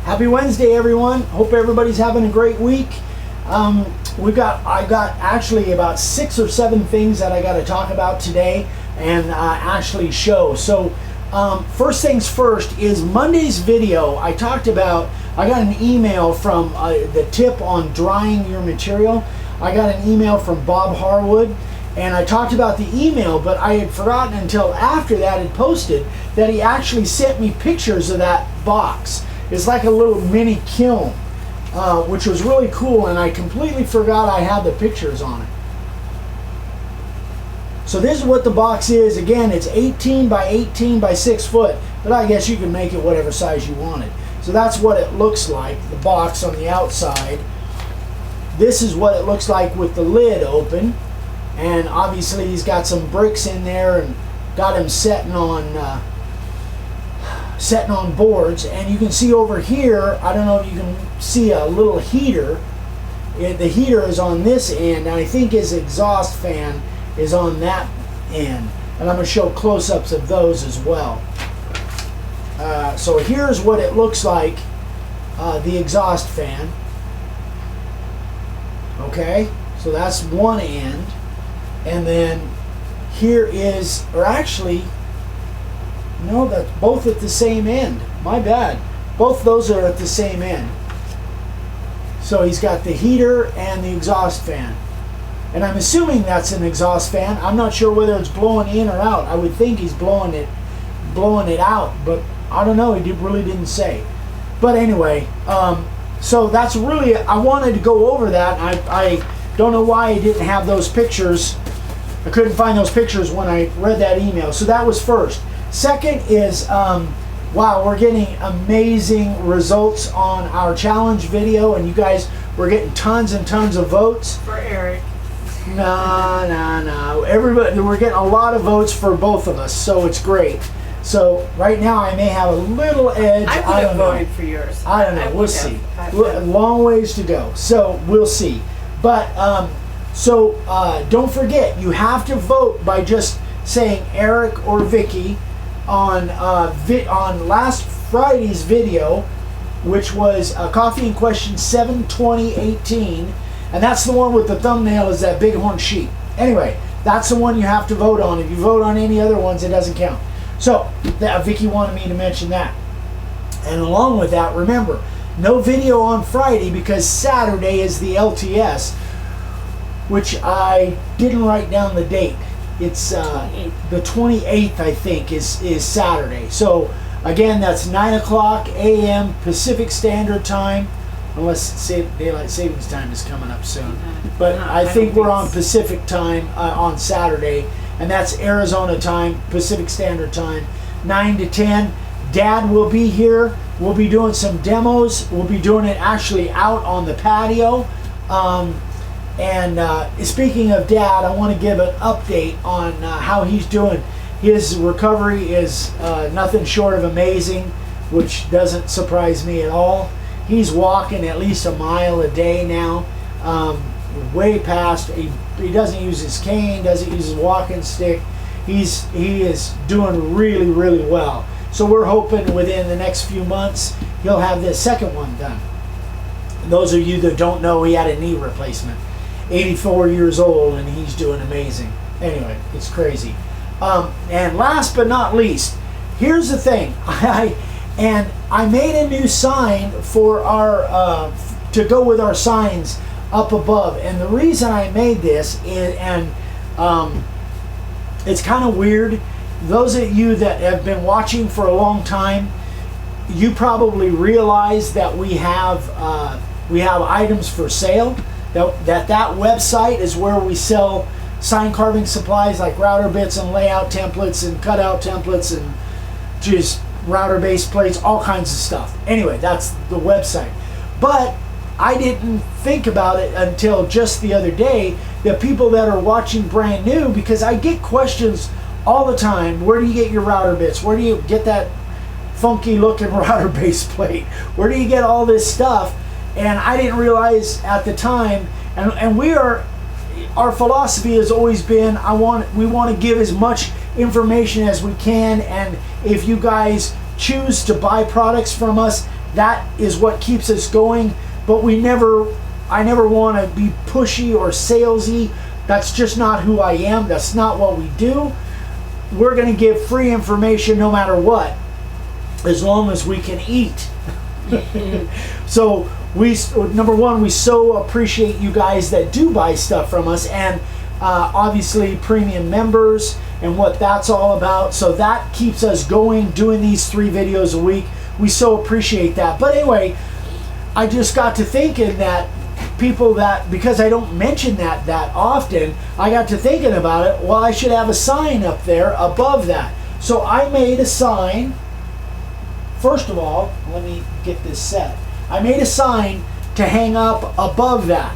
Happy Wednesday, everyone. Hope everybody's having a great week. I got actually about 6 or 7 things that I got to talk about today and actually show. So first things first is Monday's video. I got an email from the tip on drying your material. I got an email from Bob Harwood, and I talked about the email, but I had forgotten until after that had posted that he actually sent me pictures of that box. It's like a little mini kiln, which was really cool, and I completely forgot I had the pictures on it. So this is what the box is. Again, it's 18 by 18 by 6 foot, but I guess you can make it whatever size you wanted. So that's what it looks like, the box on the outside. This is what it looks like with the lid open, and obviously he's got some bricks in there and got him setting on boards. And you can see over here, I don't know if you can see a little heater. The heater is on this end, and I think his exhaust fan is on that end, and I'm going to show close-ups of those as well. So here's what it looks like, the exhaust fan. Okay, so that's one end, and then here is, or actually, no, that's both at the same end. My bad. Both those are at the same end. So he's got the heater and the exhaust fan. And I'm assuming that's an exhaust fan. I'm not sure whether it's blowing in or out. I would think he's blowing it out, but I don't know. He really didn't say. But anyway, so that's really, I wanted to go over that. I don't know why I didn't have those pictures. I couldn't find those pictures when I read that email. So that was first. Second is, wow, we're getting amazing results on our challenge video, and you guys, we're getting tons and tons of votes. For Eric. No. Everybody, we're getting a lot of votes for both of us, so it's great. So right now I may have a little edge. I would have voted for yours. I don't know. We'll see. Long ways to go, so we'll see. But don't forget, you have to vote by just saying Eric or Vicky on last Friday's video, which was Coffee in Question 7/20/18, and that's the one with the thumbnail is that bighorn sheep. Anyway, that's the one you have to vote on. If you vote on any other ones, it doesn't count. So Vicky wanted me to mention that. And along with that, remember, no video on Friday because Saturday is the LTS, which I didn't write down the date. It's the 28th, I think, is Saturday. So again, that's 9:00 a.m. Pacific Standard Time, unless daylight savings time is coming up soon. But I think we're on Pacific time on Saturday, and that's Arizona time, Pacific Standard Time, 9 to 10. Dad will be here. We'll be doing some demos. We'll be doing it actually out on the patio. And speaking of Dad, I want to give an update on how he's doing. His recovery is nothing short of amazing, which doesn't surprise me at all. He's walking at least a mile a day now, way past. He doesn't use his cane, doesn't use his walking stick. He is doing really, really well. So we're hoping within the next few months he'll have this second one done. Those of you that don't know, he had a knee replacement. 84 years old, and he's doing amazing. Anyway, it's crazy. And last but not least, here's the thing. I made a new sign for our to go with our signs up above. And the reason I made this is, it's kind of weird. Those of you that have been watching for a long time, you probably realize that we have items for sale. That website is where we sell sign carving supplies like router bits and layout templates and cutout templates and just router base plates, all kinds of stuff. Anyway, that's the website. But I didn't think about it until just the other day, the people that are watching brand new, because I get questions all the time. Where do you get your router bits? Where do you get that funky looking router base plate? Where do you get all this stuff? And I didn't realize at the time, and our philosophy has always been, we want to give as much information as we can, and if you guys choose to buy products from us, that is what keeps us going. But I never want to be pushy or salesy. That's just not who I am. That's not what we do. We're going to give free information no matter what, as long as we can eat. So number one, we so appreciate you guys that do buy stuff from us, and obviously premium members and what that's all about. So that keeps us going, doing these 3 videos a week. We so appreciate that. But anyway, I just got to thinking that people that, because I don't mention that often, I got to thinking about it. Well, I should have a sign up there above that. So I made a sign. First of all, let me get this set. I made a sign to hang up above that.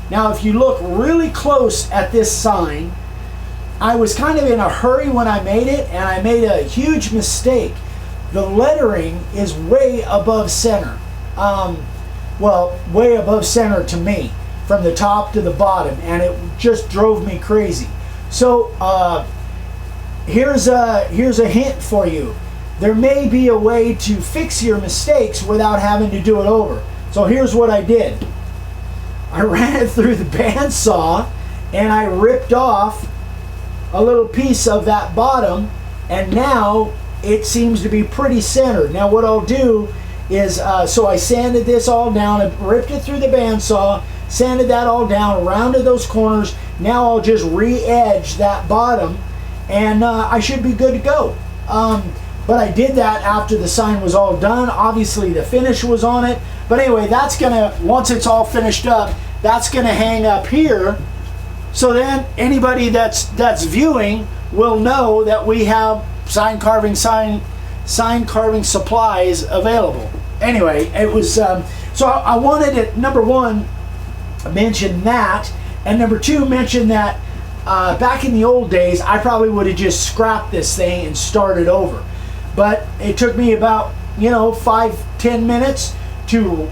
Now, if you look really close at this sign, I was kind of in a hurry when I made it, and I made a huge mistake. The lettering is way above center. Well, way above center to me, from the top to the bottom, and it just drove me crazy. So here's a hint for you. There may be a way to fix your mistakes without having to do it over. So here's what I did. I ran it through the bandsaw, and I ripped off a little piece of that bottom, and now it seems to be pretty centered. Now what I'll do is, so I sanded this all down, I ripped it through the bandsaw, sanded that all down, rounded those corners. Now I'll just re-edge that bottom, and I should be good to go. But I did that after the sign was all done. Obviously the finish was on it. But anyway, that's gonna, once it's all finished up, that's gonna hang up here. So then anybody that's viewing will know that we have sign carving supplies available. Anyway, it was, so I wanted to, number one, mention that, and number two, mention that back in the old days, I probably would have just scrapped this thing and started over. But it took me about, 5-10 minutes to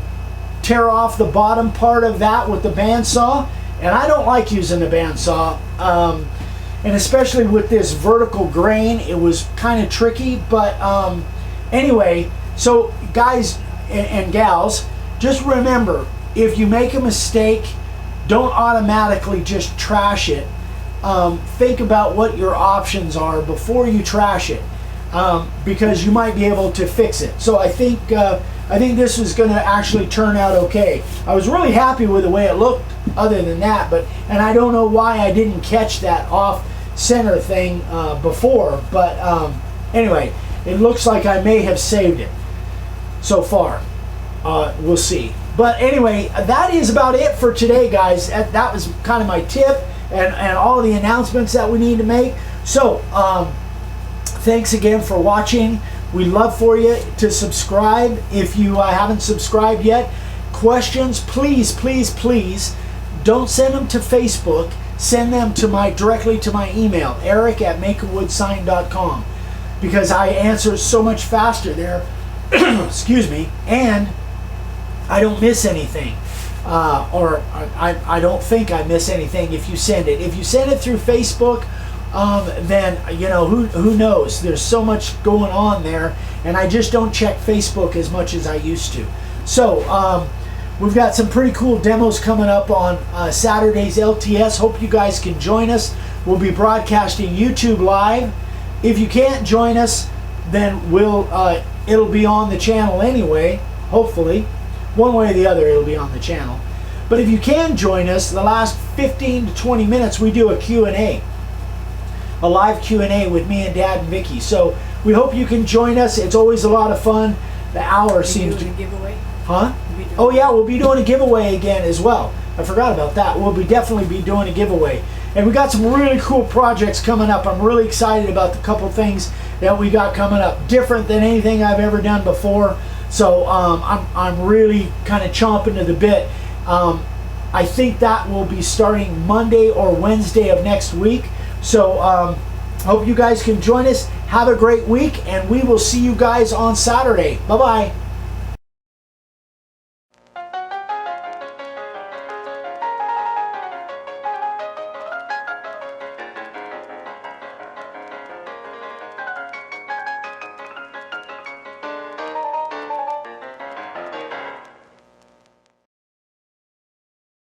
tear off the bottom part of that with the bandsaw. And I don't like using the bandsaw. And especially with this vertical grain, it was kind of tricky. But anyway, so guys and gals, just remember, if you make a mistake, don't automatically just trash it. Think about what your options are before you trash it. Because you might be able to fix it. So I think this is going to actually turn out okay. I was really happy with the way it looked other than that, and I don't know why I didn't catch that off center thing before, but anyway, it looks like I may have saved it so far. We'll see. But anyway, that is about it for today, guys. That was kind of my tip and all of the announcements that we need to make. So thanks again for watching. We'd love for you to subscribe if you haven't subscribed yet. Questions, please, please, please don't send them to Facebook. Send them to directly to my email, eric@makeawoodsign.com, because I answer so much faster there. Excuse me, and I don't miss anything, or I don't think I miss anything if you send it. If you send it through Facebook, then who knows? There's so much going on there, and I just don't check Facebook as much as I used to. So we've got some pretty cool demos coming up on Saturday's LTS. Hope you guys can join us. We'll be broadcasting YouTube live. If you can't join us, then it'll be on the channel anyway. Hopefully, one way or the other, it'll be on the channel. But if you can join us, the last 15 to 20 minutes we do a Q&A. A live Q&A with me and Dad and Vicky. So we hope you can join us. It's always a lot of fun. The hour seems to... giveaway? Huh? Oh yeah, we'll be doing a giveaway again as well. I forgot about that. We'll definitely be doing a giveaway. And we got some really cool projects coming up. I'm really excited about the couple things that we got coming up. Different than anything I've ever done before. So I'm really kind of chomping to the bit. I think that will be starting Monday or Wednesday of next week. So hope you guys can join us. Have a great week, and we will see you guys on Saturday. Bye-bye.